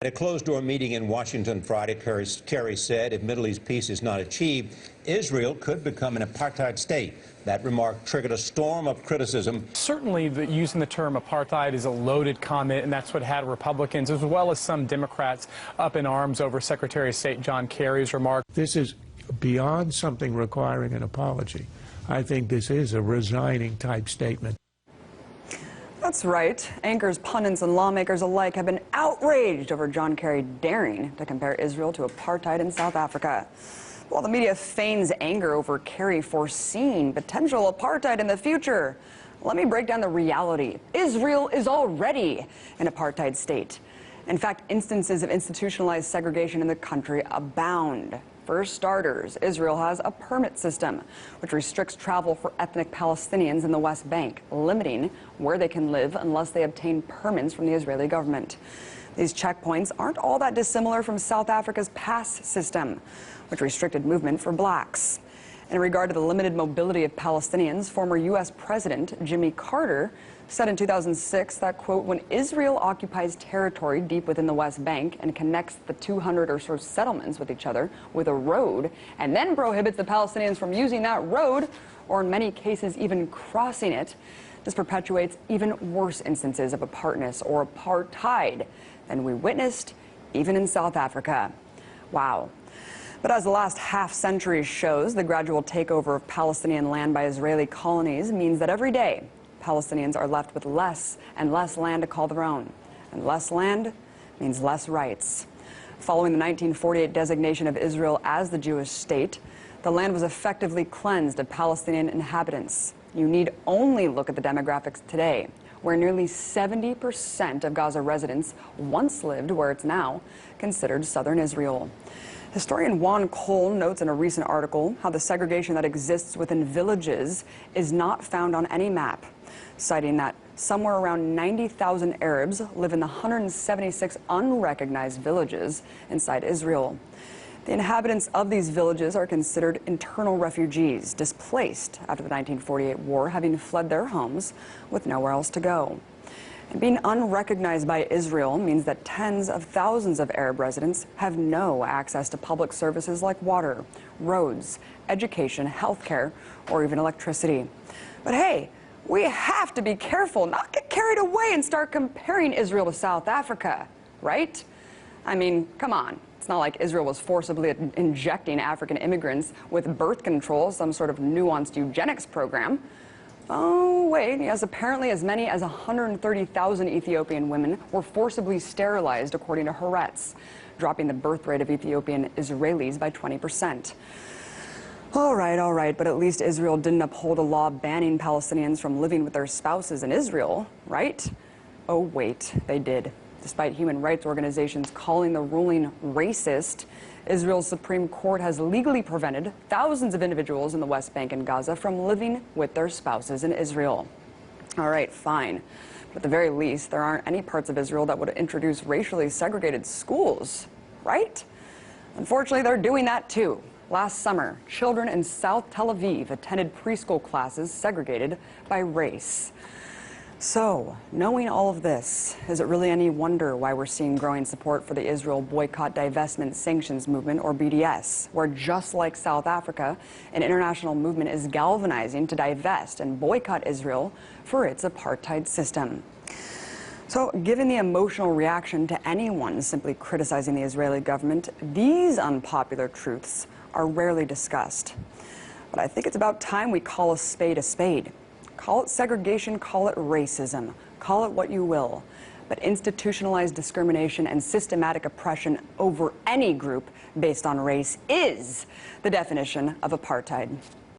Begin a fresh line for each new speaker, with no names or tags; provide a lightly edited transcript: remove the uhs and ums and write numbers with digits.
At a closed-door meeting in Washington Friday, Kerry said if Middle East peace is not achieved, Israel could become an apartheid state. That remark triggered a storm of criticism.
Certainly, using the term apartheid is a loaded comment, and that's what had Republicans, as well as some Democrats, up in arms over Secretary of State John Kerry's remark.
This is beyond something requiring an apology. I think this is a resigning type statement.
That's right. Anchors, pundits, and lawmakers alike have been outraged over John Kerry daring to compare Israel to apartheid in South Africa. While the media feigns anger over Kerry foreseeing potential apartheid in the future, let me break down the reality. Israel is already an apartheid state. In fact, instances of institutionalized segregation in the country abound. For starters, Israel has a permit system, which restricts travel for ethnic Palestinians in the West Bank, limiting where they can live unless they obtain permits from the Israeli government. These checkpoints aren't all that dissimilar from South Africa's pass system, which restricted movement for blacks. In regard to the limited mobility of Palestinians, former U.S. President Jimmy Carter said in 2006 that, quote, when Israel occupies territory deep within the West Bank and connects the 200 or so settlements with each other with a road, and then prohibits the Palestinians from using that road, or in many cases even crossing it, this perpetuates even worse instances of apartness or apartheid than we witnessed even in South Africa. Wow. But as the last half-century shows, the gradual takeover of Palestinian land by Israeli colonies means that every day, Palestinians are left with less and less land to call their own. And less land means less rights. Following the 1948 designation of Israel as the Jewish state, the land was effectively cleansed of Palestinian inhabitants. You need only look at the demographics today, where nearly 70% of Gaza residents once lived where it's now considered southern Israel. Historian Juan Cole notes in a recent article how the segregation that exists within villages is not found on any map, citing that somewhere around 90,000 Arabs live in the 176 unrecognized villages inside Israel. The inhabitants of these villages are considered internal refugees, displaced after the 1948 war, having fled their homes with nowhere else to go. And being unrecognized by Israel means that tens of thousands of Arab residents have no access to public services like water, roads, education, healthcare, or even electricity. But hey, we have to be careful, not get carried away and start comparing Israel to South Africa, right? I mean, come on. It's not like Israel was forcibly injecting African immigrants with birth control, some sort of nuanced eugenics program. Oh, wait, yes, apparently as many as 130,000 Ethiopian women were forcibly sterilized, according to Haaretz, dropping the birth rate of Ethiopian Israelis by 20%. All right, but at least Israel didn't uphold a law banning Palestinians from living with their spouses in Israel, right? Oh, wait, they did. Despite human rights organizations calling the ruling racist, Israel's Supreme Court has legally prevented thousands of individuals in the West Bank and Gaza from living with their spouses in Israel. All right, fine. But at the very least, there aren't any parts of Israel that would introduce racially segregated schools, right? Unfortunately, they're doing that too. Last summer, children in South Tel Aviv attended preschool classes segregated by race. So, knowing all of this, is it really any wonder why we're seeing growing support for the Israel Boycott, Divestment, Sanctions Movement, or BDS, where just like South Africa, an international movement is galvanizing to divest and boycott Israel for its apartheid system? So, given the emotional reaction to anyone simply criticizing the Israeli government, these unpopular truths are rarely discussed. But I think it's about time we call a spade a spade. Call it segregation, call it racism, call it what you will. But institutionalized discrimination and systematic oppression over any group based on race is the definition of apartheid.